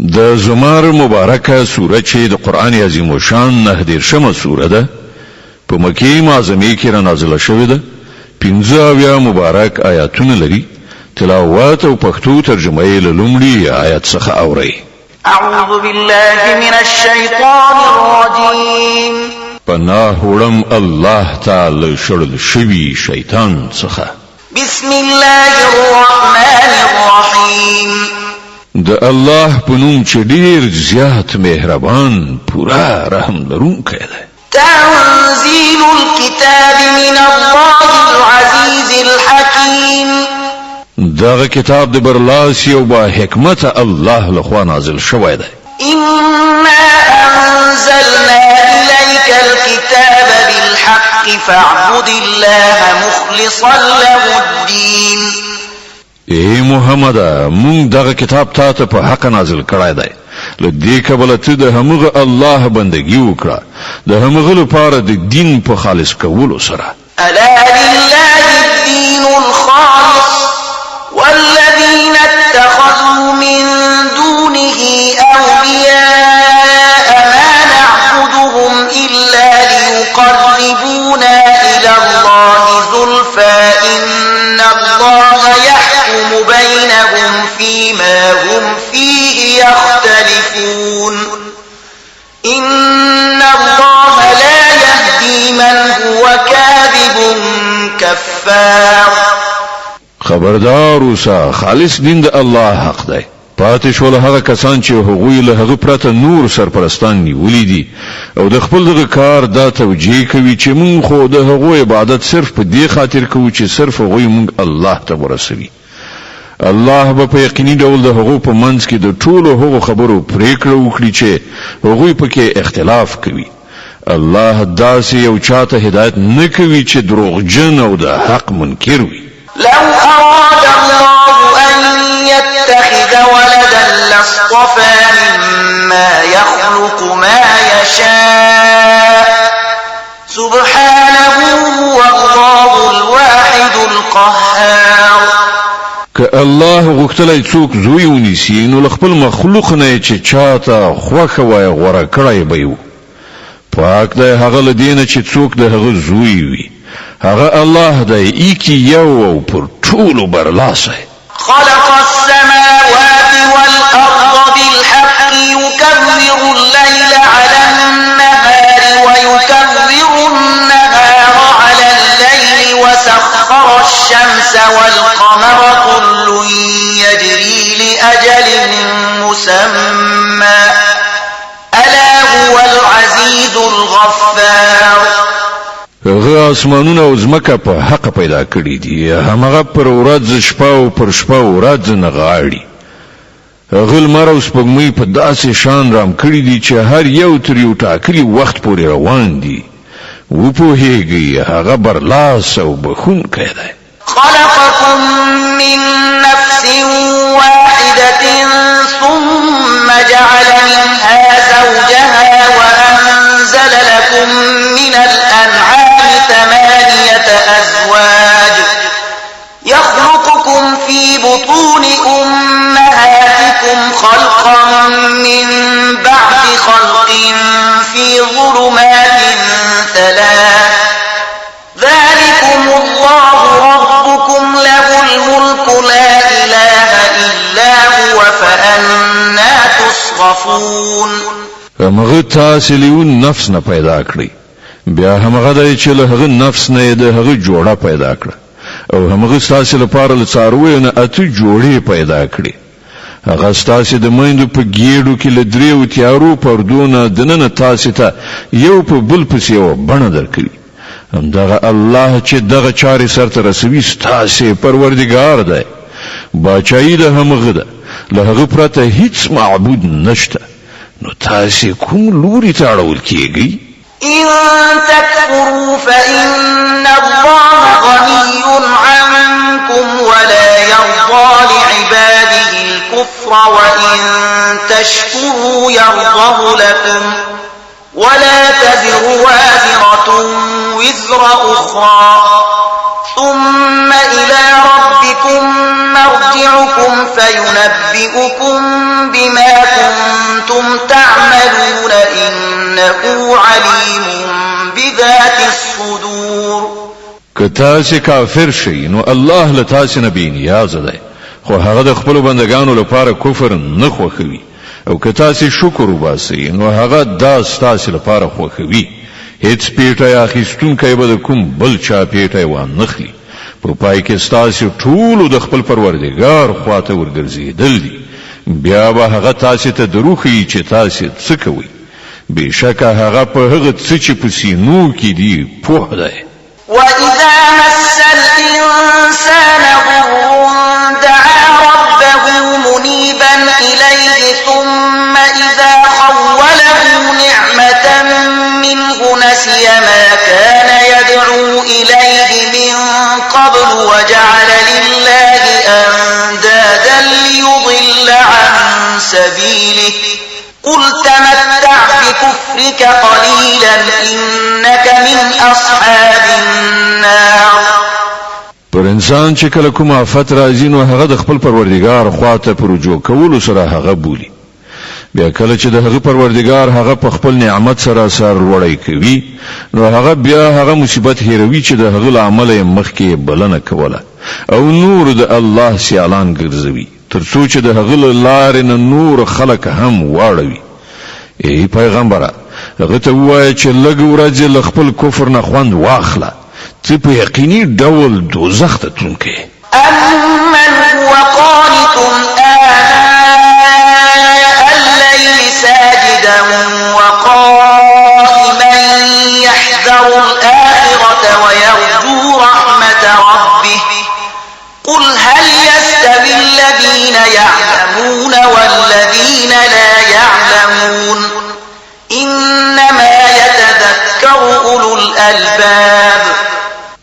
د زمر مبارکه سوره چې د قران عظیم شان 19 سوره ده په مکه معظمه کې را نازله شوې ده 15 مبارک آیاتونه لري تلاوت او پښتو ترجمه یې لومړی آیت څخه اورئ اعوذ بالله من الشیطان الرجیم پناه وړم الله تعالی شړل شوی شیطان څخه بسم الله الرحمن الرحیم د الله په نوم چې ډیر زیات مهربان پورا رحم لرونکی دی تنزيل الكتاب من الله العزيز الحكيم دغه کتاب د برلاسی او با حکمت الله لخوا نازل شوی دی إنا أنزلنا إليك الكتاب بالحق فاعبد الله مخلصا له الدين ای محمد مونږ دغه کتاب ته په حق نازل کړای دی لدې کبل ته د همغه الله بندگی وکړه د همغه لپاره د دین په خالص کولو سره ألا لله الدين الخالص والذين اتخذوا من دونه أولياء ما نعبدهم إلا ليقربونا إلى الله زلفى إن الله يحكم بينهم فيما هم فيه يختلفون إن الله لا يهدي من هو كاذب كفار خبردار اوسه خالص دین د الله حق دی پاتې شول هغه کسان چې هغوی له هغه پرته نور سرپرستان نیولې دي او د خپل دغه کار دا توجیه کوي چې مونږ خو د هغوی عبادت صرف په دې خاطر کوو چې صرف هغوی مونږ الله ته ورسوي الله به په یقیني ډول د هغو په منځ کې د ټولو هغو خبرو پریکړه وکړي چې هغوی پکې اختلاف کوي الله داسې یو چاته هدایت نه کوي چې دروغجن او د حق منکر وي لو أراد الله أن يتخذ ولدا لاصطفى مما يخلق ما يشاء سبحانه هو الله الواحد القهار که الله غوښتلای څوک زوی ونیسي نو خپل مخلوق نه چې چاته خوښه وای غوړه کړای به یو پاک دی هغه لدینه چې څوک د هغه زوی وي هغه الله دی کی یو او پر ټولو برلاسه خلق السماوات والأرض بالحق يكبر الليل على النهار ويكبر النهار على الليل وسخر الشمس والقمر كل يجري لأجل مسمى ألا هو العزيز الغفار هغه اسمانونه او زمکه په حق پیدا کړی دي هغه پر ورځ شپه او پر شپه ورځ نه غاړي هغه لمر او سپوږمۍ په داسې شان رام کړی دي چې هر یو تر یو ټاکلي وخت پورې روان دي و په هیږي هغه برلاس او بخونکی دی خلقكم من نفس واحدة ثم جعل منها زوجها وأنزل لكم من الأنعام 8 أزواج يخلقكم في بطون أمهاتكم خلقا من بعد خلق في ظلمات 3 ذلكم الله ربكم له الملك لا إله إلا هو فأنا تصرفون هغه تاسو له نفس نه پیدا کړی بیا هغه د چې له هغه نفس نه د هغه جوړه پیدا کړ او هغه تاسو لپاره له څاروي نه اته جوړې پیدا کړې هغه تاسو د مېندو په ګیډو کې له دریو تیارو پردونه دننه تاسو ته یو په بل پسې یو بڼه درکړي همدغه الله چې دغه چارې سرته رسوي تاسو پروردگار دی بچای له هغه ده له هغه پرته هیڅ معبود نشته نو تاسو کوم لوري ته اړول کیږي إن تكفروا فإن الله غني عنكم ولا يرضى لعباده الكفر وإن تشكروا يرضه لكم ولا تزر وازرة وزر أخرى ثم إلى ربكم مرجعكم فينبئكم بما كنتم تعملون إنه عليم بذات الصدور. که تاسې کافر شئ نو الله له تاسې نه بې نیازه دی، خو هغه د خپلو بندګانو لپاره کفر نه خوښوي، او که تاسې شکر وباسئ نو هغه دا ستاسې لپاره خوښوي. هیڅ پیټی اخیستونکی به د کوم بل چا پیټی وانخلي. په پای کې ستاسې ټولو د خپل پروردګار خواته ورګرځېدل دي. بیا به هغه تاسې ته دروښیي چې تاسې څه کوئ. بېشکه هغه په هغه څه چې په سینو کې دي پوه دی. وإذا مس الإنسان ضر دعا ربه منيبا إليه ثم إذا خوله نعمة منه نسي ما كان يدعو إليه من قبل وجعل لله أندادا ليضل عن سبيله قل تمتع بكفرك قليلا إنك من أصحاب النار. پر انسان چې کله کوم آفت راځي نو هغه د خپل پروردګار خواته پر رجوع کولو سره هغه بولي. بیا کله چې د هغه پروردګار هغه په خپل نعمت سره سر لوړی کوي نو هغه بیا هغه مصیبت هیروي چې د هغه له امله مخکې بلنه کوله او نور د الله سیالان ګرځوي ترڅو چې د هغه له لارې نه نور خلک هم واړوي. ای پیغمبره هغه ته ووایه چې لږ ورځې له خپل کفر نه خوند واخله، ته په یقیني ډول دوزخ ته تلونکی. أمن هو قانت آناء الليل ساجدا وقائما يحذر الآخرة ويرجو رحمة ربه قل هل يستوي الذين يعلمون والذين لا يعلمون إنما يتذكر أولو الألباب.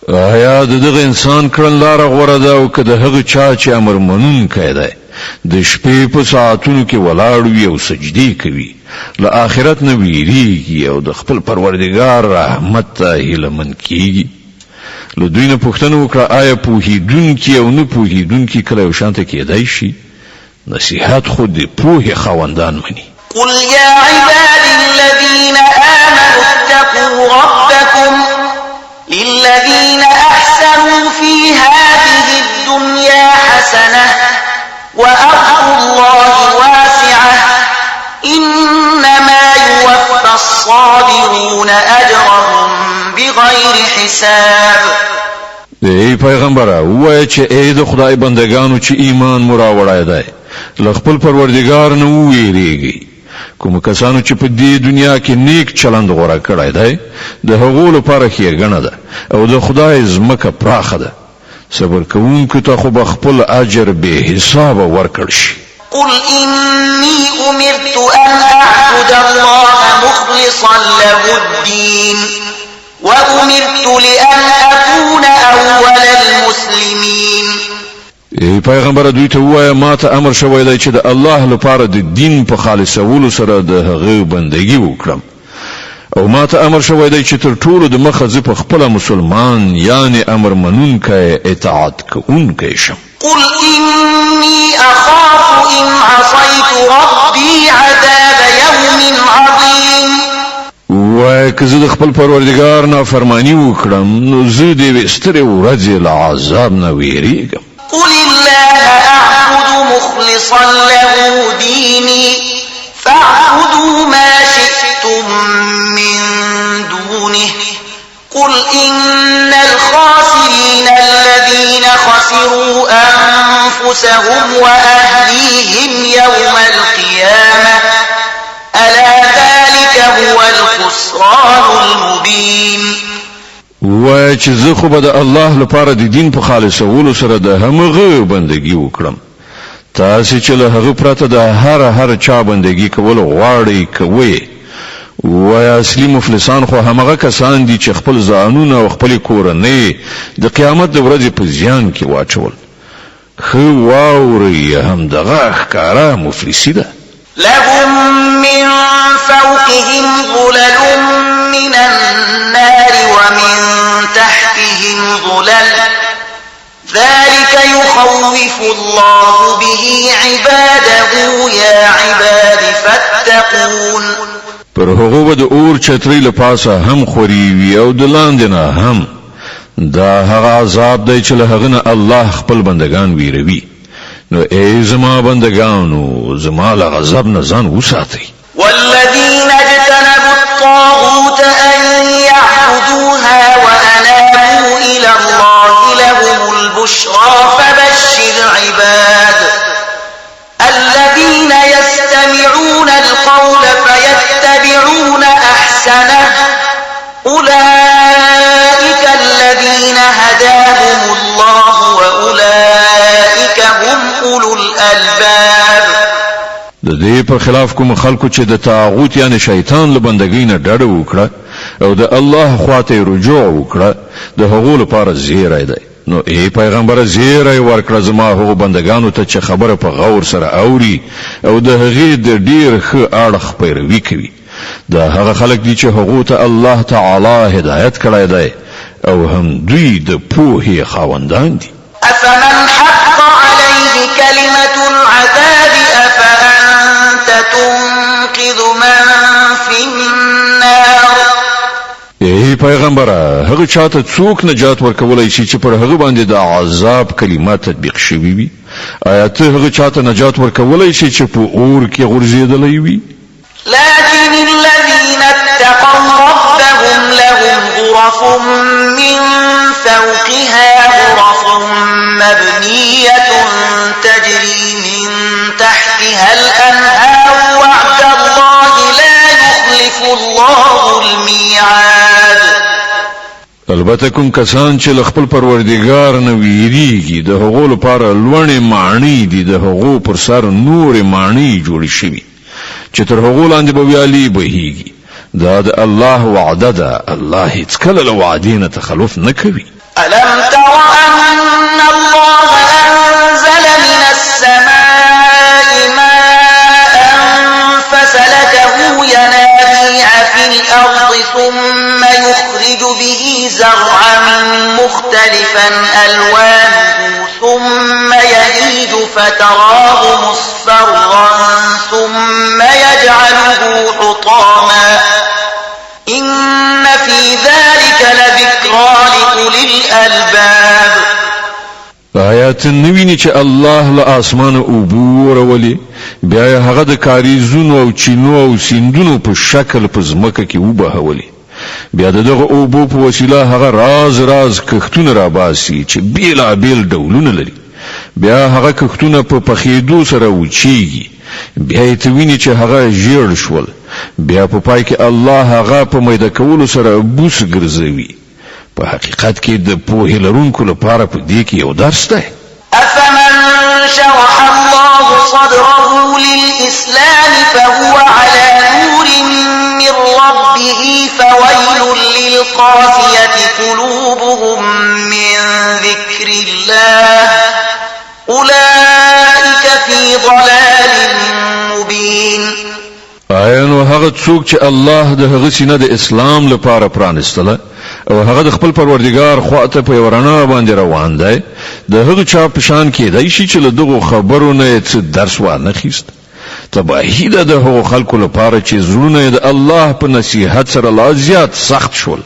آیا دغه انسان کړن لار غوړه ده او که د هغه چا چې امر منونکی دی د شپې په ساعتونو کې ولاړ وي او سجدې کوي، له آخرت نه ویریږي او د خپل پروردګار رحمت ته هیلهمن کیږي. له دوی نه پوښتنه وکړه آیا پوهېدونکي او نه پوهېدونکي کله یو شانته کېدای شي؟ نصیحت خو د پوهې خاوندان مني. قل يا عبادي الذين آمنوا اتقوا ربكم للذين أحسنوا في هذه الدنيا حسنة وأرض الله واسعة إنما يوفى الصابرون أجرهم بغير حساب. ای پیغمبره ووایه چې ای د خدای بندگانو چې ایمان مو راوړی دی له خپل پروردګار نه وویریږئ. کوم کسانو چې په دې دنیا کې نیک چلند غوره کړی دی د هغو لپاره ښېګڼه ده او د خدای ځمکه پراخه ده. صبر کوونکو ته خو به خپل اجر بې حسابه ورکړ شي. قل إني أمرت أن أعبد الله مخلصا له الدين وأمرت لأن أكون أول المسلمين. ای پیغمبر دوی ته وایه ما ته امر شوی دی چې د الله لپاره د دین په خالصولو سره د هغه بندگی وکړم او ما ته امر شوی دی چې تر ټولو د مخه زه په خپله مسلمان یعنی امر منونکی اطاعت کوونکی شم. قل إني أخاف إن عصيت ربي عذاب يوم عظيم. وای که زه د خپل پروردګار نافرمانی وکړم نو زه د یوې سترې ورځې له عذاب نه ویریږم. قل الله أعبد مخلصا له ديني فاعبدوا ما شئتم من دونه قل إن الخاسرين الذين خسروا أنفسهم وأهليهم يوم القيامة ألا ذلك هو الخسران المبين. وای چې زه خو به د الله لپاره د دین په خالصولو سره د همغه بندگی وکړم. تاسې چې له هغه پرته د هر چا بندگی کول غواړئ کوئ. وای اصلي مفلسان خو همغه کسان دي چې خپل ځانونه او خپل کورنۍ د قیامت د ورځې په زیان کې واچول. خو واورئ همدغه ښکاره مفلسي ده. لهم من فوقهم ظلل من النار ومن تحتهم ظلل ذلك يخوف الله به عباده يا عباد فاتقون. يتقون پر هغه د اور چتري له پاسه هم خوري وي او د لاندې نه هم دا هغه عذاب دی چې له هغه نه الله خپل بندگان ویروي نو ای زما بندگانو زما له غضب نه ځان وساتئ والذين اجتنبوا الطاغوت أن يعبدوها وأنابوا إلى الله لهم البشرى فبشر عباد الذين يستمعون القول فيتبعون أحسنه أولئك الذين هداهم الله وأولئك هم أولو الألباب د دې په خلاف کوم خلکو چې د طاغوت یعنی شیطان له بندګۍ نه ډډه وکړه او د الله خواته رجوع وکړه د هغو لپاره زیری دی نو ای پیغمبر زیری ورکړه زما هغو بندگانو ته چې خبره په غور سره اوري او د هغې د ډیر ښه اړخ پیروي کوي دا هغه خلک دي چې هغو ته الله تعالی هدایت کړی دی او هم دوی د پوهې خاوندان دي أفمن حق عليه كلمة العذاب أفأنت تنقذ من في النار ای پیغمبره هغه چاته څوک نجات ورکولای شي چې پر هغه باندې د عذاب کلمات تطبیق شوي وي آیا ته هغه چاته نجات ورکولای شي چې په اور کې غورځېدلی وي لكن الذين اتقوا ربهم لهم غرف من فوقها غرف مبنية تجري من تحتها الأنهار وعد الله لا يخلف الله الميعاد البته کوم کسان چې خپل پروردگار نه ویریږي د هغو لپاره لوړې معنی دي د هغو پر سر نور معنی جوړ شوي چې تر هغو لاندې به ویالي بهیږي دا د الله وعده ده الله هیڅ کله له وعدې نه تخلف نه کوي ألم تر أن الله أنزل من السماء ماء فسلكه ينابيع في الأرض ثم يخرج به زرعا مختلفا ألوانه ثم يهيج فتراه مصفرا ثم يجعله حطاما إن في ذلك لذكرى لأولي الألباب آیات نویني چې الله له اسمانه اوبو ورولي بیا هغه د کاریزونو او چینو او سیندونو په شکل په ځمکه کې وبهولي بیا دغه اوبو په وسیله هغه راز کښتونه را باسي چې بیل ډولونه لري بیا هغه کښتونه په پخېدو سره وچیږي بیا ته ویني چې هغه ژیړ شول بیا په پای کې الله هغه په میده کولو سره بوس ګرځوي په حقیقت کې د پوهې لرونکو لپاره په دې کې یو درس دی أفمن شرح الله صدره للإسلام فهو على نور من ربه فويل للقاسية قلوبهم من ذكر الله أولئك في ضلال مبين آیا نو هغه څوک چې الله د هغه سینه د اسلام لپاره پرانستله او هغه د خپل پروردگار خواته په ورانه باندې روان دی د هغه چا په شان کې دی چې له دغه خبرو نه څه درس وانه خيست تباهی ده د هغو خلکو لپاره چې زړونه د الله په نصیحت سره لا زیات سخت شول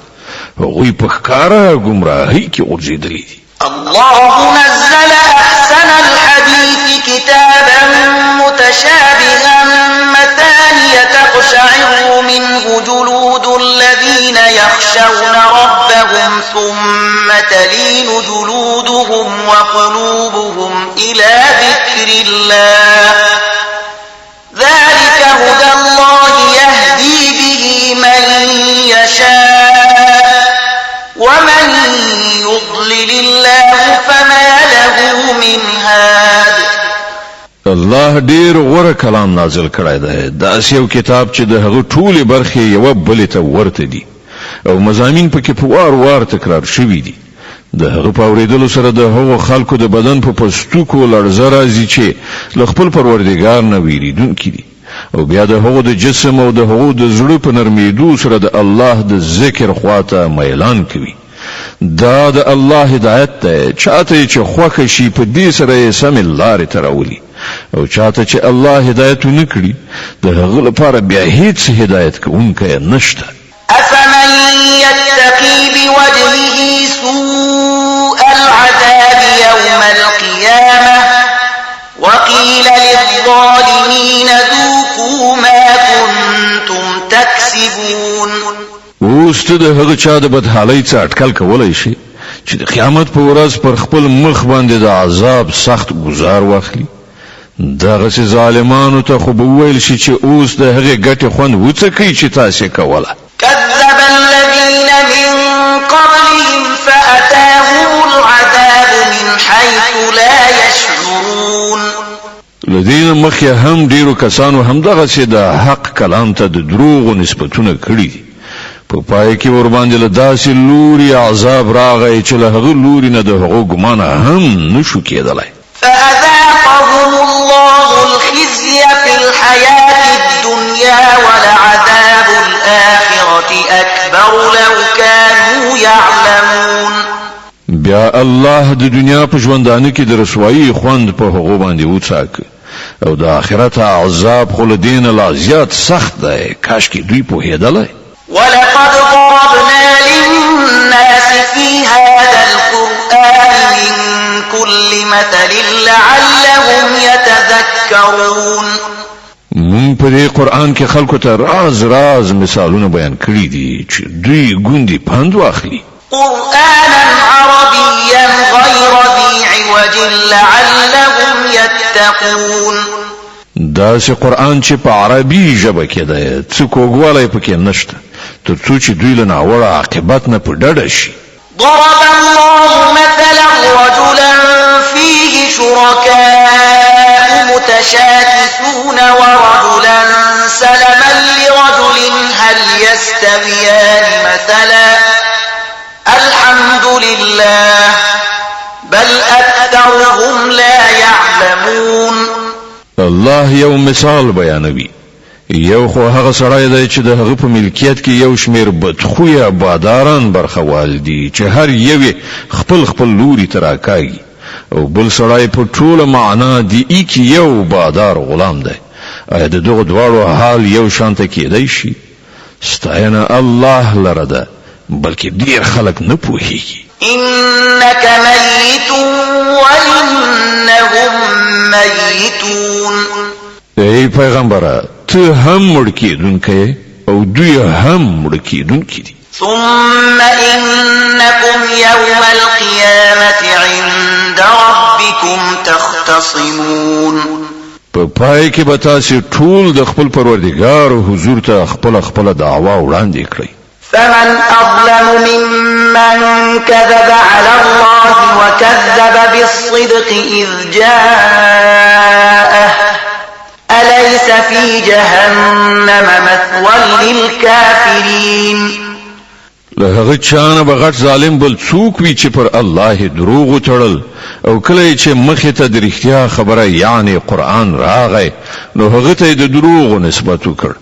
هغوی په ښکاره ګمراهۍ کې غورځېدلي دي الله نزل أحسن الحديث كتابا متشابها مثانية تقشعر منه جلود الذين يخشون ربهم ثم تلين جلودهم وقلوبهم إلى ذكر الله ذلك هدى الله يهدي به من يشاء ومن يضلل الله فما له من هاد الله ډیر غوره کلام نازل کړی دی دا یو کتاب چې د هغه ټولې برخې یو بل ته ورته دي او مضامین پکې په وار تکرار شوي دي د هغه په اوریدلو سره د هغو خلکو د بدن په پستوکو لړزه راځي چې له خپل پروردګار نه ویریدونکي دي او بیا د هغو د جسم او د هغو د زړه په نرمیدو سره د الله د ذکر خواته میلان کوي دا د الله هدایت ده چاته چې خوښ شي په دې سره یې سم لارې ته راولي او چاته چې الله هدایت نکړي د هغه لپاره بیا هیڅ هدایت کوونکی نشته. أفمن يتقي بوجهه سوء العذاب يوم القيامة وقيل للظالمين ذوقوا ما كنتم تكسبون. اوس ته د هغه چا د بدحالۍ څخه اټکل کولای شي چې د قیامت په ورځ پر خپل مخ باندې د عذاب سخت گزار واخلي. دغه چې ظالمانو ته خو به ویل شي چې اوس د هغه ګټه خوند وڅکئ چې تاسو کوله. كذب الذين من قبلهم فأتاهم العذاب من حيث لا يشعرون. لدین مخی هم ډیرو کسانو هم دغه چې د حق کلام ته د دروغ نسبتونه کړی په پای کې ور باندې له داسې لوري عذاب راغی چې له هغه لوري نه د هغو ګمانه هم نشو کېدلی. فأذاقهم الله الخزي في الحياة الدنيا ولعذاب الآخرة أكبر لو كانوا يعلمون. بیا الله د دنیا په ژوندانه کې د رسوایی خوند په هغو باندې وڅاک او د آخرت عذاب خو له دین لا زیات سخت دی کاش کې دوی پوهېدلی. ولقد ضربنا للناس في هذا القرآن من كل مثل لعلهم يتذكرون. مون په دې قرآن کې خلکو ته راز مثالونه بیان کړي دي چې دوی ګوندې پند واخلي. قرآنا عربيا غير ذي عوج لعلهم يتقون. داسې قرآن چې په عربي ژبه کې دی څه کوږوالی پکې نشته تر څو چې دوی له ناوړه عاقبت نه په ډډه شي. ضرب الله مثلا رجلا فيه شركاء متشاكسون ورجلا سلما لرجل هل يستويان مثلا الحمد لله بل أكثرهم لا يعلمون. الله یو مثال بیانوي. یو خو هغه سړی دی چې د هغه په ملکیت کې یو شمیر بدخویه باداران برخوال دي چې هر یوې خپل لوري ته راکاږي او بل سړی په ټوله معنا دی کې یو بادار غلام دی. آیا د دغه دواړو حال یو شانته کېدی شي؟ ستاینه الله لره ده بلکې ډیر خلک نه پوهیږي. إنك ميت وإنهم ميتون. ای پیغمبره ته هم مړ کېدونکی او دوی هم مړ کېدونکي دي. ثم إنكم يوم القيامة عند ربكم تختصمون. په پای کې به تاسو ټول د خپل پروردګار حضور ته خپل دعوا وړاندې کړئ. فمن أظلم ممن كذب على الله وكذب بالصدق إذ جاءه أليس في جهنم مثوى للكافرين. له هغه چانه بغټ ظالم بل څوک وی چې پر الله دروغ وتړل او کله چې مخه ته د رښتیا خبره یعنی قرآن راغی نو هغه ته د دروغ نسبت وکړ.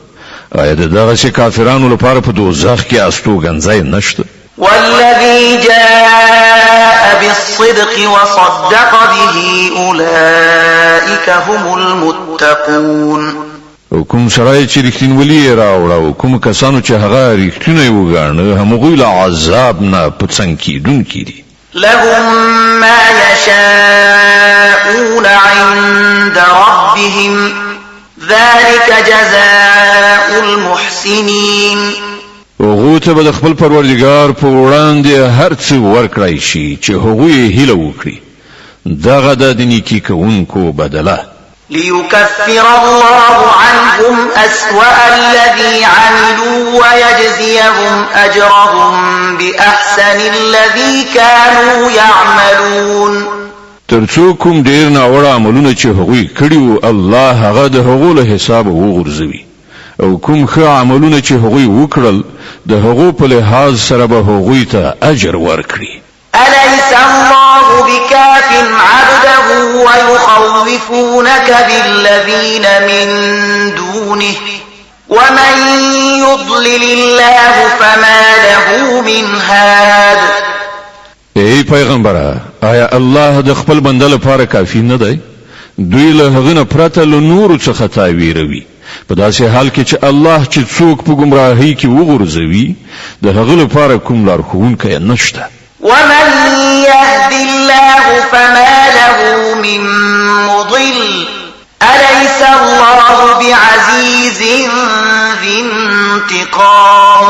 آیا دغه چې کافرانو لپاره په دوزخ کې استوګنځای نشته؟ والذي جاء بالصدق وصدق به أولئك هم المتقون. کوم سړی چې رښتینولي راوړ او کوم کسانو چې هغه رښتینی وګڼه هغوی له عذاب نه په څنګ کېدونکي دي. لهم ما يشاءون عند ربهم ذلك جزاء المحسنين. هغه ته به خپل پروردګار په وړاندې هر څه ورکړای شي چې هغوی هیله وکړي. دغه د نیکی کوونکو بدله. ليكفر الله عنهم أسوأ الذي عملوا ويجزيهم أجرهم بأحسن الذي كانوا يعملون. ترڅو کوم ډیر ناوړه عملونه چې هغوی کړي وو الله هغه د هغو له حساب وغورځوي او کوم ښه عملونه چې هغوی وکړل د هغو په لحاظ سره به هغوی ته اجر ورکړي. أليس الله بكاف عبده ويخوفونك بالذين من دونه ومن يضلل الله فما له من هاد. ای پیغمبره آیا الله د خپل بنده لپاره کافی نه دی دوی له هغه نه پرته له نورو څخه تاویروي په داسې حال کې چې الله چې څوک په گمراهۍ کې وغورځوي د هغه لپاره کوم لارښوونکی نشته. ومن يهد الله فما له من مضل أليس الله بعزيز ذي انتقام.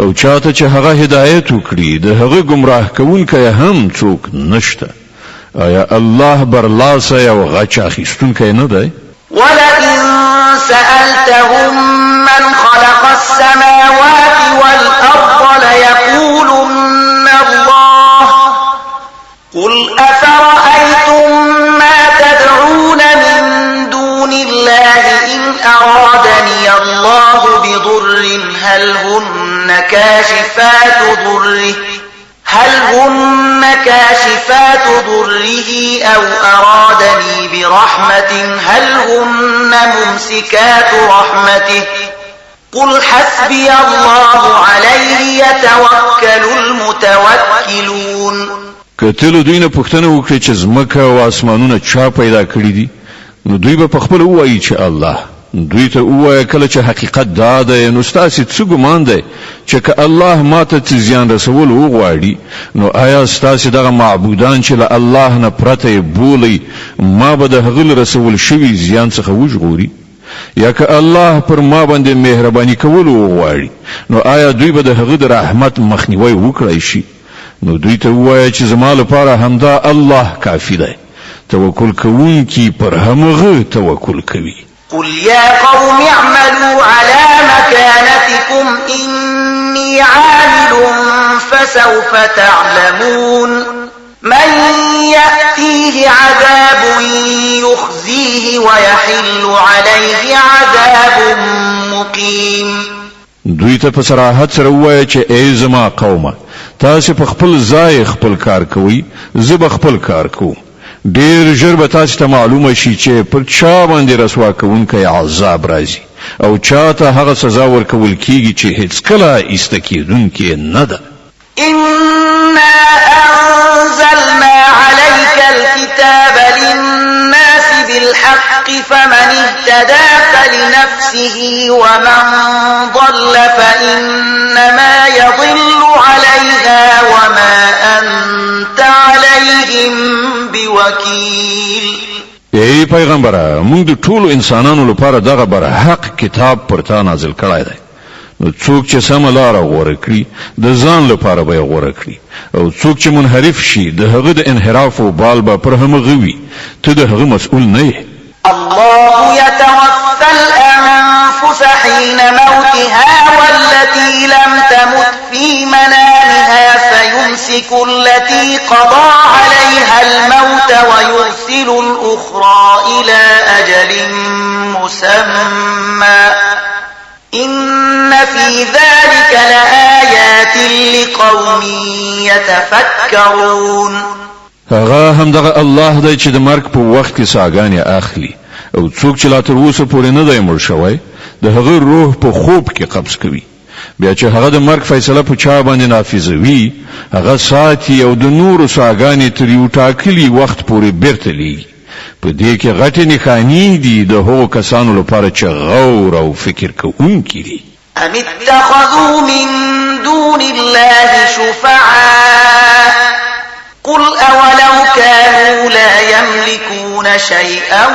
او چاته چې هغه هدایت وکړي د هغه گمراه کوونکی هم څوک نشته. آیا الله برلاسه او غچ اخیستونکی نه دی؟ ولئن سألتهم من خلق السماوات والأرض ليقولن الله قل أفرأيتم ما تدعون من دون الله إن أرادني الله بضر هل هن كاشفات ضره أو أرادني برحمة هل هن ممسكات رحمته قل حسبي الله عليه يتوكل المتوكلون. کتل دوی نه پوښتنه وکړي چې ځمکه او اسمانونه چا پیدا کړی دي نو دوی به په خپل وایي چې الله. دوی ته وایي کله چې حقیقت دا ده نو ستاسو څه ګمان دی چې که الله ماته زیان رسول وغواړي نو آیا ستاسو دغه معبودان چې له الله نه پرته بولي ما به د هغه رسول شوی زیان څخه وژغوري یا که الله پر ما باندې مهرباني کول وغواړي نو آیا دوی به د هغه د رحمت مخنیوي وکړي شي؟ نو دوی ته وایي چې زما لپاره همدا الله کافی دی. توکل کوونکی پر همغه توکل کوي. قل يا قوم اعملوا على مكانتكم إني عامل فسوف تعلمون من يأتيه عذاب يخزيه ويحل عليه عذاب مقيم. دوی ته په صراحت سره وایي چې ای زما قومه تاسو په خپل ځای خپل کار کوئ زه به خپل کار کوم. ډیر ژر به تاسو ته معلومه شي چې پر چا باندې رسوا کوونکی عذاب راځي او چاته هغه سزا ورکول کیږي چې هیڅ کله ایسته کیدونکې نه ده. إنا أنزلنا عليك الكتاب للناس بالحق فمن اهتدى فلنفسه ومن ضل فإنما يضل عليها وما أنت عليهم بوكيل. ای پیغمبره موږ د ټولو انسانانو لپاره دغه بر حق کتاب پر تا نازل کړی دی. نو څوک چې سم لار غوړه کړي د ځان لپاره به غوړه کړي او څوک چې منحرف شي د هغه د انحراف او بال به پر همغه وي. ته د هغه مسؤل نه یې. الله يتوفى الأنفس حين موتها والتي لم تمت في منامها فيمسك التي قضى عليها الموت ويرسل الأخرى إلى أجل مسمى إن في ذلك لآيات لقوم يتفكرون. هغه هم دغه الله دی چې د مرګ په وخت کې ساګانې اخلي او څوک چې لا تر اوسه پورې نه دی مړ شوی د هغه روح په خوب کې قبض کوي. بیا چې هغه د مرګ فیصله په چا باندې نافذوي هغه ساتي او د نورو ساګانې تر یو ټاکلي وخت پورې بیرته لیږي. په دې کې غټې نښانې دي د هغو کسانو لپاره چې غور او فکر کوونکي دي. أم اتخذوا من دون الله شفعاء قل أولو كانوا لا يملكون شيئا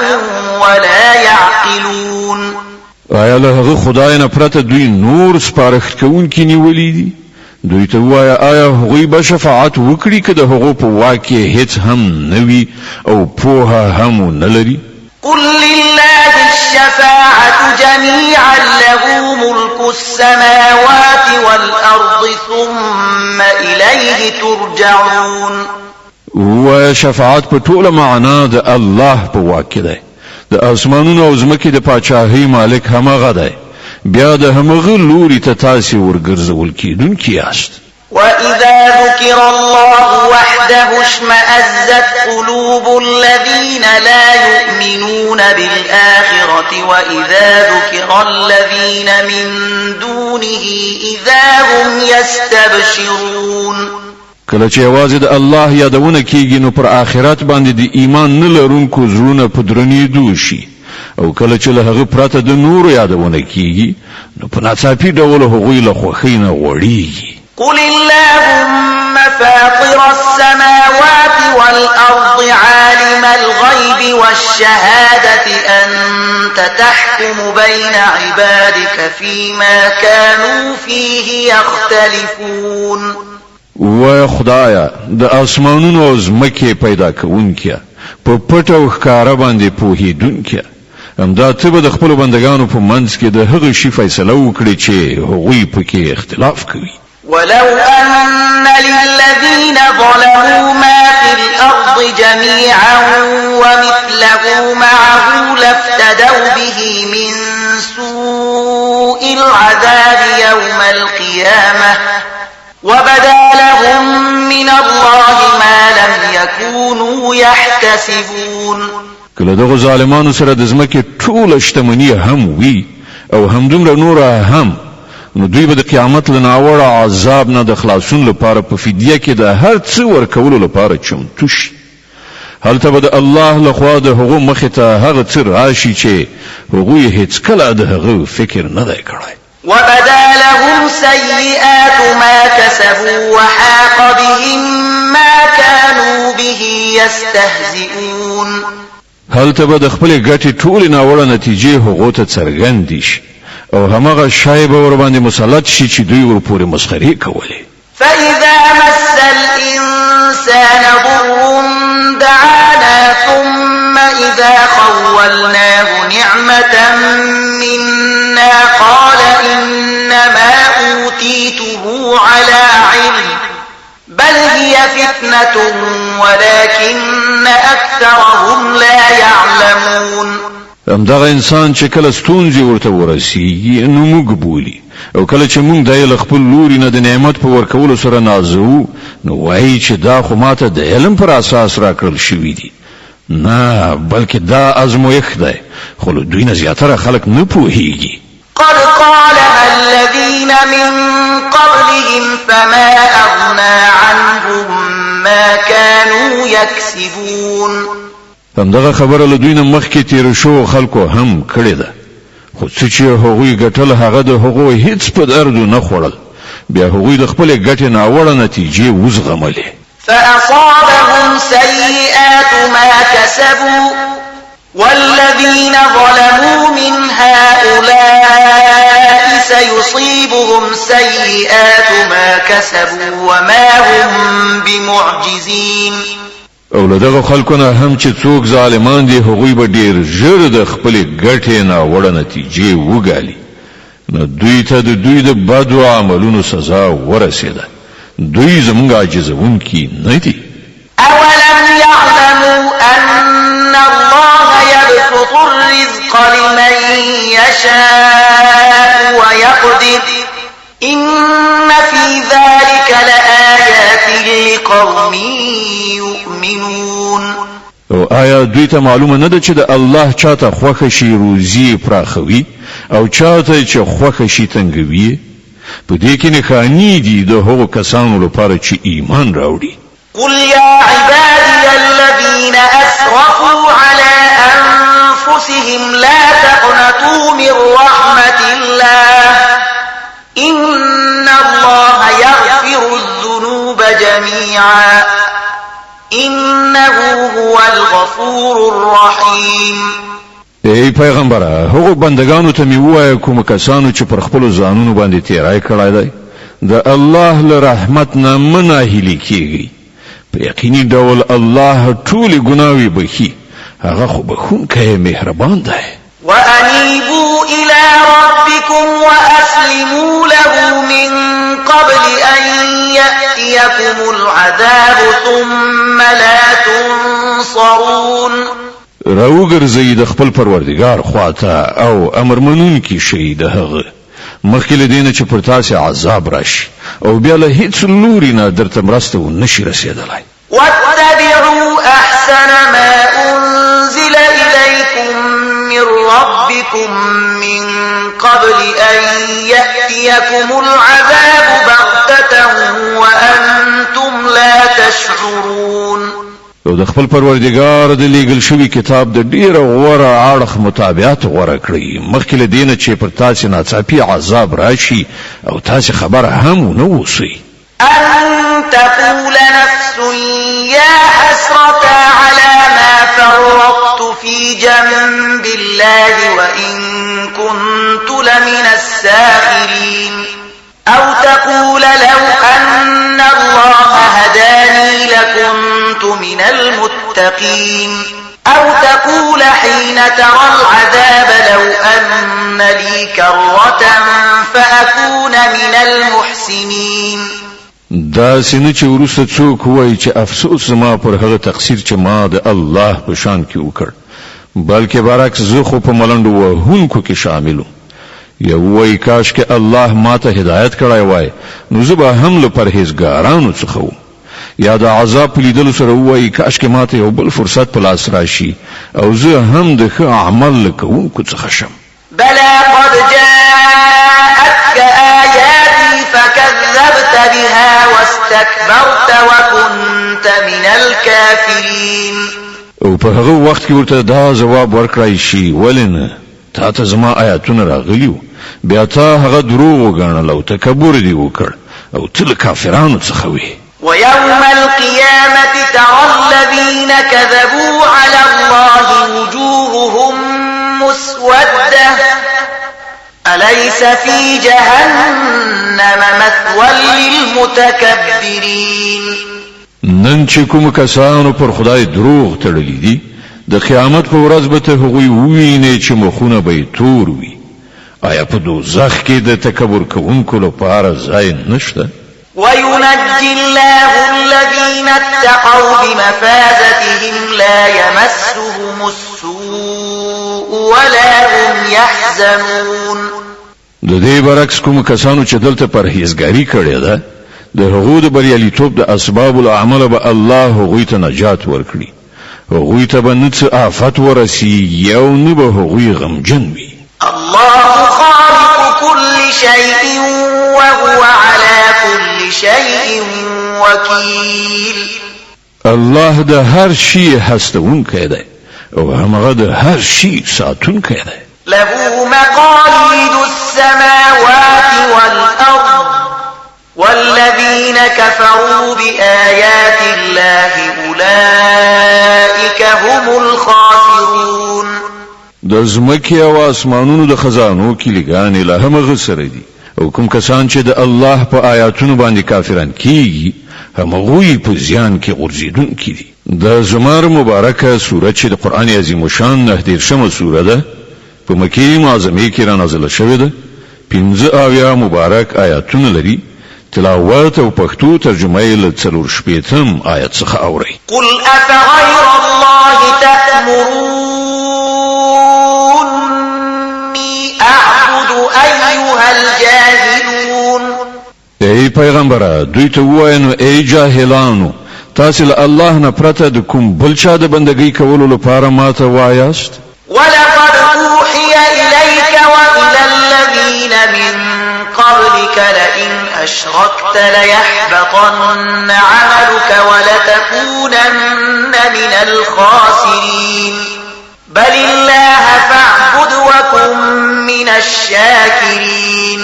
ولا يعقلون. آیا له هغه خدای نه پرته دوی نور سپارښت کوونکي نیولي دي؟ دوی ته وایه آیا هغوی به شفاعت وکړي که د هغو په واک کې هیڅ هم نه وي او پوهه هم نه لري؟ قل لله الشفاعة جميعا له ملك السماوات والأرض ثم إليه ترجعون. وایه شفاعت په ټوله معنا د الله په واک کې دی. د اسمانونو او ځمکې د پاچاهۍ مالک همغه دی. بیا د همغه لوري ته تاسې ورګرځول کیدونکي یاست. وإذا ذكر الله وحده اشمأزت قلوب الذين لا يؤمنون بالآخرة وإذا ذكر الذين من دونه إذا هم يستبشرون. کله چې یوازې د الله یادونه کیږي نو پر آخرت باندې د ایمان نه لرونکو زړونه په درنېدو شي او کله چې له هغه پرته د نور یادونه کیږي نو په ناڅاپي ډول هغوی له خوښۍ نه غوړېږي. قل اللهم فاطر السماوات والأرض عالم الغيب والشهادة أنت تحكم بين عبادك فيما كانوا فيه يختلفون. و خدایا د اسمانونو او زمکه پیدا کوونکې په پټ او ښکارا باندې پوهیدونکې همدا ته به د خپل بندگانو په منځ کې د هغه شی فیصله وکړي چې هغوی پکې اختلاف کوي. ولو أن للذين ظلموا ما في الأرض جميعا ومثله معه لافتدوا به من سوء العذاب يوم القيامة وبدا لهم من الله ما لم يكونوا يحتسبون. کله دغه ظالمانو سره د ځمکې ټوله شتمني هم وي او همدومره نوره هم نو دوی به د قیامت له ناوړه عذاب نه د خلاصون لپاره په فدیه کې د هر څه ورکولو لپاره چمتو شي. هلته به د الله لخوا د هغو مخې ته هغه څه راشي چې هغوی هیڅکله د هغه فکر نه دی کړی. وبدا لهم سيئات ما كسبوا وحاق بهم ما كانوا به يستهزئون. هلته به د خپل ګټې ټولې ناوړه نتیجې هغو ته څرګندې شي او همغه شای به ور باندې مسلط شي چې دوی ورپورې مسخرې کولې. فإذا مس الإنسان ضر دعانا ثم إذا خولناه نعمة منا قال إنما أوتيته على علم بل هي فتنة ولكن أكثرهم لا يعلمون. همدغه انسان چې کله ستونزې ورته ورسیږي نو موږ بولي او کله چې موږ د خپل لوري نه د نعمت په ورکولو سره نازو نو وایي چې دا خو ماته د علم پر اساس راکړل شوی دي. نه بلکې دا ازمویښت دی خو له دوی نه زیاتره خلک نه پوهیږي. قد قالها الذين من قبلهم فما أغنى عنهم ما كانوا يكسبون. همدغه خبره له دوی نه مخکې تیر شو خلکو هم کړې ده خو څه چې هغوی ګټل هغه د هغوی هیڅ په دردو نه خوړل بیا هغوی د خپل ګټې ناوړه نتیجې وزغملې. فأصابهم سيئات ما كسبوا والذين ظلموا من هؤلاء سيصيبهم سيئات ما كسبوا وما هم بمعجزين. او له دغه خلکونه هم چې څوک ظالمان دي هغوی به ډیر ژر د خپل ګټې ناوړه نتیجې وګالي نو دوی ته د دوی د بدو عملونو سزا ورسېده. دوی زموږ عاجزونکي نه دي. أولم يعلموا أن الله يبسط الرزق لمن يشاء ويقدر إن في ذلك لآيات لقوم يؤمنون. او آیا دوی ته معلومه نه ده چې د الله چاته خوښه شي روزي پراخوي او چاته چې خوښه شي تنګوي؟ په دې کې نښانې دي د هغو کسانو لپاره چې ایمان راوړي. قل يا عبادي الذين أسرفوا على أنفسهم لا تقنطوا من رحمة الله إن الله يغفر الذنوب جميعا إنه هو الغفور الرحيم. ای پیغمبره هغو بندگانو ته می وایه کوم کسانو چې پر خپل ځانونو باندې تیرای کړای دی د الله له رحمت نه مناهلی کیږي. په یقیني ډول الله ټول ګناوي بخي هغه خو بخونکی مهربان دی. وأنيبوا إلى ربكم وأسلموا له من قبل أن يأتيكم العذاب ثم لا تنصرون. راوګرځئ د خپل پروردگار خواته او امر منونکي شي د هغه مخکې له دې نه چې پر تاسو عذاب راشي او بیا له هیڅ لوري نه درته مرسته ونشي رسېدلی. واتبعوا أحسن ما أنزل إليكم من ربكم من قبل أن يأتيكم العذاب بغتة وأنتم لا تشعرون او د خپل پروردګار د لیږل شوی کتاب د ډیره غوره اړخ مطابقت غوره کړی مخکې له دینه چې پر تاسو ناڅاپي عذاب راشي او تاسو خبر هم نه اوسئ أن تقول نفس يا حسرة على ما فرطت في جنب الله وإن كنت لمن الساخرين أو تقول لو أن الله هداني لكنت من المتقين أو تقول حين ترى العذاب لو أن لي كرة فأكون من المحسنين دا سینه چې ورسته څوک وایي چې افسوس ما پر هغه تقصیر چې ما د الله په شان کې وکړ بلکې برعکس زه خو په ملنډو وهونکو کې شاملو یا وایي کاش کې الله ما ته هدایت کړای وای نو زه به هم له پرهیزګارانو څخه وم یا د عذاب په لیدلو سره وایي کاش کې ما ته یو بل فرصت په لاس راشي او زه هم د ښه عمل کوونکو څخه شم بلى قد جاءتك آياتي فكذبت بها واستكبرت وكنت من الكافرين او په هغه وخت کې ورته دا جواب ورکړای شي ولنه تا ته زما آیاتونه راغلیو بیا ته هغه دروغ وګڼل او تکبر دی وکړ او تل کافرانو څخه وي ويوم القيامة ترى الذين كذبوا على الله وجوههم مسودة أليس في جهنم مثوى للمتكبرين نن چې کوم کسانو پر خدای دروغ تړلي دي د قیامت په ورځ به ته هغوی وویني چې مخونه به تور وي آیا په دوزخ کې د تکبر کوونکو لپاره ځای نشته وينجي الله الذين اتقوا بمفازتهم لا يمسهم السوء ولا هم يحزنون د دې برعکس کوم کسانو چې دلته پرهیزګاری کړې ده د هغو د بریالیتوب د اسباب الاعمال به الله هغوی ته نجات ورکړي هغوی ته به نه څه آفت ورسي یو نه به هغوی غمجن وي الله خالق كل شيء وهو على كل شيء وكيل الله د هر شي هستونکی دی او هغه د هر شي ساتونکی دی له مقاليد السماوات والأرض والذين كفروا بآيات الله أولئك هم الخاسرون د زمکه او اسمانونو د خزانو کلیګان له همغه سره دي او کوم کسان چې د الله په آیاتونو باندې کافران کیږي همغوی په زیان کې غورځیدونکي دي د زمر مبارکه سوره چې د قران عظیم شان 19 سوره ده په مکه معظمه کې را نازله شوې ده 15 مبارک آیاتونه لري تلاوت او پښتو ترجمه یې له 4 آیت څخه اوري قل أفغير الله تأمروني أعبد أيها الجاهلون ای پیغمبره دوی ته وایي ای جاهلانو تاسو له الله نه پرته د کوم بل چا د بندګۍ کولو لپاره ماته وایاست ولقد أوحي إليك وإلى الذين من قبلك لئن أشركت ليحبطن عملك ولتكونن من الخاسرين بل الله فاعبد وكن من الشاكرين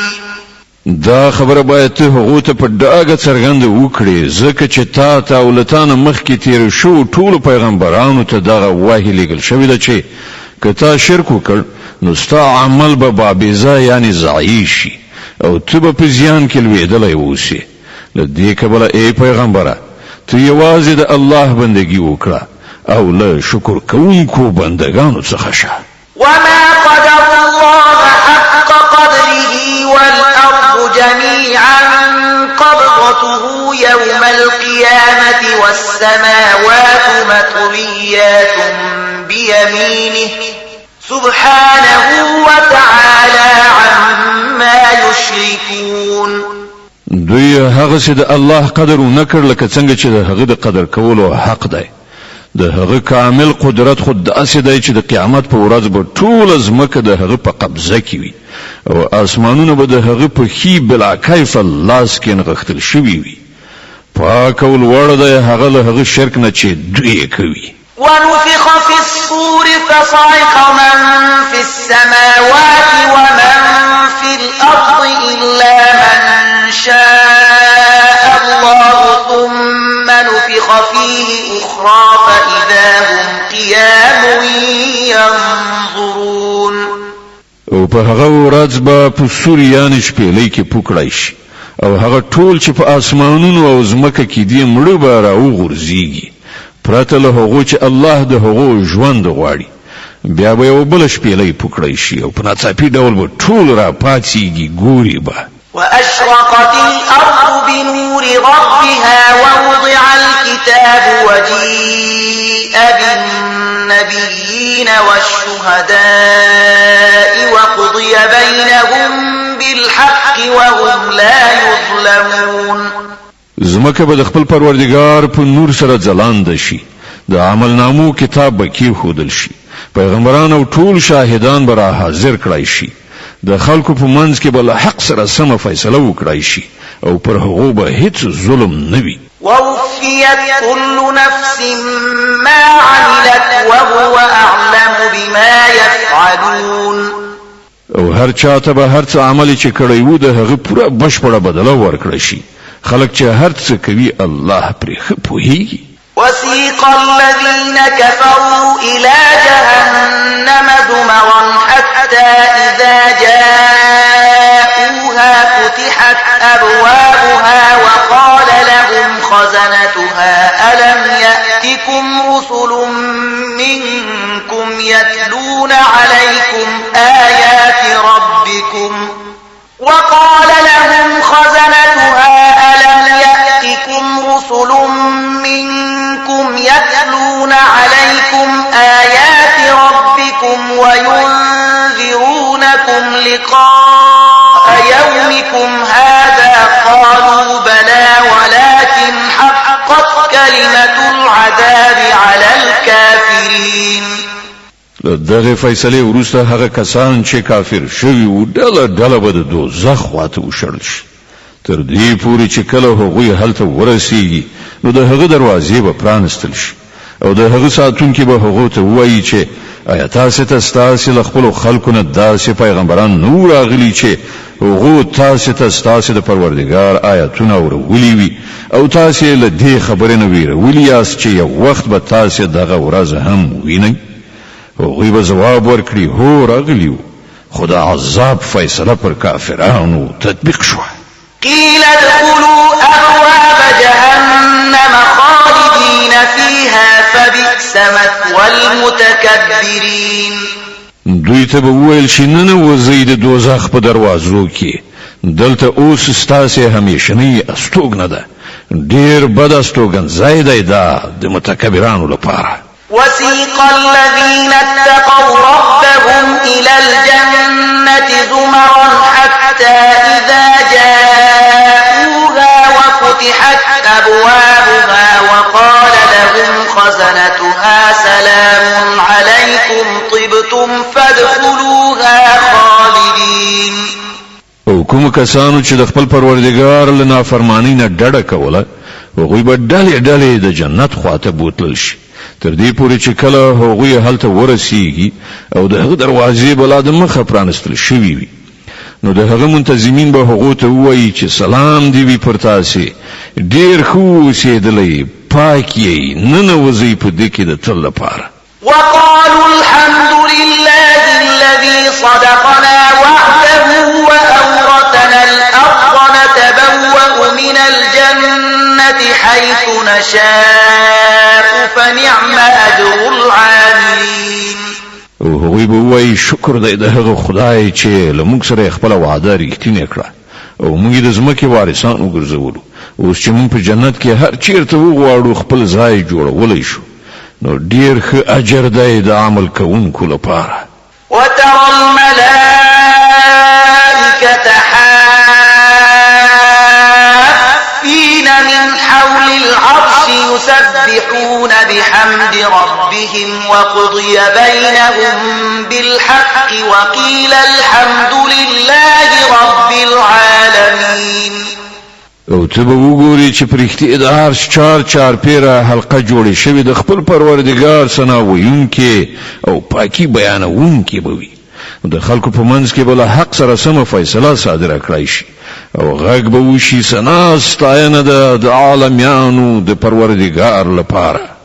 دا خبره باید ته هغه ته په ډاګه څرګند وکړي ځکه چې تا ته ولتان مخکې تیر شو ټول پیغمبرانو ته دا وحی لګل شوی دی چې کته شرک وکړ نو ستا عمل به بابیزه یعنی ضایع شي او ته به په زیان کې لویدلای اوسې له دې کبله ای پیغمبره ته یوازې د الله بندگی وکړه او له شکر کوونکو بندگانو څخه شه وما قدر الله حق قدره والأرض جميعا قبضته يوم القيامة والسماوات مطويات بيمينه سبحانه وتعالى عما يشركون دوی هغه چې د الله قدر نکړ لکه څنګه چې د هغه د قدر کولو حق دی د هغه کامل قدرت خود داسې دی چې د قیامت په ورځ به ټول ځمکه د هغه په قبضه کې وي او اسمانونه به د هغه په خي بلا کیف لاس کې نغښتل شوي وي پاک او لوړ دی هغه له هغه شرک نه چې دوی کوي. ونفخ في الصور فصعق من في السماوات ومن في الأرض إلا من شاء الله ثم نفخ فيه أخرى فإذا هم قيام ينظرون. او په هغه ورځ به په سوریان شپېلې کې پوکړای شي او هغه ټول چې په اسمانونو او ځمکه کې دي مړه به راوغورځيږي پرته له هغو چې الله د هغو ژوند غواړي. بیا به یو بل شپېلې پوکړای شي او په ناڅاپي ډول به ټول را پاتېږي ګوري به. وأشرقت الأرض بنور ربها ووضع الكتاب وجيء بالنبيين والشهداء وقضي بينهم بالحق وهم لا يظلمون. زمکه به د خپل پروردگار په نور سره ځلانده شي، د عمل نامو کتاب به کېښودل شي، پیغمبران او ټول شاهدان به را حاضر کړای شي، د خلکو په منځ کې به له حق سره سمه فیصله وکړای شي او پر هغو به هیڅ ظلم نه وي. ووفيت كل نفس ما عملت وهو أعلم بما يفعلون. او هر چاته به هر څه عمل چې کړی وو د هغه پوره بشپړه بدله ورکړی شي. خلک چې هر څه کوي الله پرې ښه پوهیږي. وسيق الذين كفروا إلى جهنم زمرا حتى إذا جاءوها فتحت أبوابها وقال لهم خزنتها ألم يأتكم رسل منكم يتلون عليكم آيات ربكم يتلون عليكم آيات ربكم وينذرونكم لقاء يومكم هذا قالوا بلى ولكن حقت كلمة العذاب على الكافرين. دغه فیصله ورسته هغه کسان چې کافر شوی و ډله به د دوزخ خواته وشړل شي تر دې پورې چې کله هغوی هلته ورسیږي نو د هغه دروازې به پرانستل شي او د هغه ساتونکي به هغه ته وایي چې آیا تاسو ته ستاسو خپل خلکو نه داسې پیغمبران نو راغلي چې هغه تاسو ته ستاسو د پروردګار آیاتونه ورولي وي او تاسو له دې خبرې نه ویرولي یاست چې یو وخت به تاسو دغه ورځ هم وینئ. هغوی به جواب ورکړي هو راغلیو خو د عذاب فیصله پر کافرانو تطبیق شوه. قيل ادخلوا أبواب جهنم خالدين فيها فبئس مثوى المتكبرين. دوی ته به وویل شي ننوځئ د دوزخ په دروازو کې دلته اوس ستاسې همیشنۍ استوګنه ده ډېر بد استوګنځای دی دا د متکبرانو لپاره. وسيق الذين اتقوا ربهم إلى الجنة زمرا حتى إذا جاءوها وفتحت أبوابها وقال لهم خزنتها سلام عليكم طبتم فادخلوها خالدين. او کوم کسانو چې د خپل پروردګار له نافرمانی نه ډډه کوله هغوی به ډلې د جنت خواته بوتلل شي تر دې پورې چې کله هغوی هلته ورسیږي او د هغه دروازې به لا د مخه پرانستل شوي وي نو د هغه منتظمین به هغو ته ووایي چې سلام دی وي پر تاسې ډېر ښه اوسېدلی پاک یې ننوځئ په دې کې د تل لپاره. وقالوا الحمد لله الذي صدقنا وعده وأورثنا الأرض نتبوأ من الجنة حيث نشاء فنعم أجر العاملين. او هغوی به وایي شکر دی د هغه خدای چې له موږ سره خپله وعده رښتینې کړه او موږ د ځمکې وارثان وګرځولو اوس چې موږ په جنت کې هر چیرته وغواړو خپل ځای جوړولی شو نو ډېر ښه اجر دی د عمل کوونکو لپاره. وترى الملائكة حافين من حول العرش يسبحون بحمد ربهم وقضي بينهم بالحق وقيل الحمد لله رب العالمين. او ته به وګوري چې پرختي د عرش چار پیره حلقه جوړې شوی د خپل پروردګار ثنا ویونکې او پاکي بیانونکې به وي د خلکو په منځ کې بل حق سره سم فیصله صادره کړای شي او غږ به وشي ثنا ستاینه د عالمیانو د پروردګار لپاره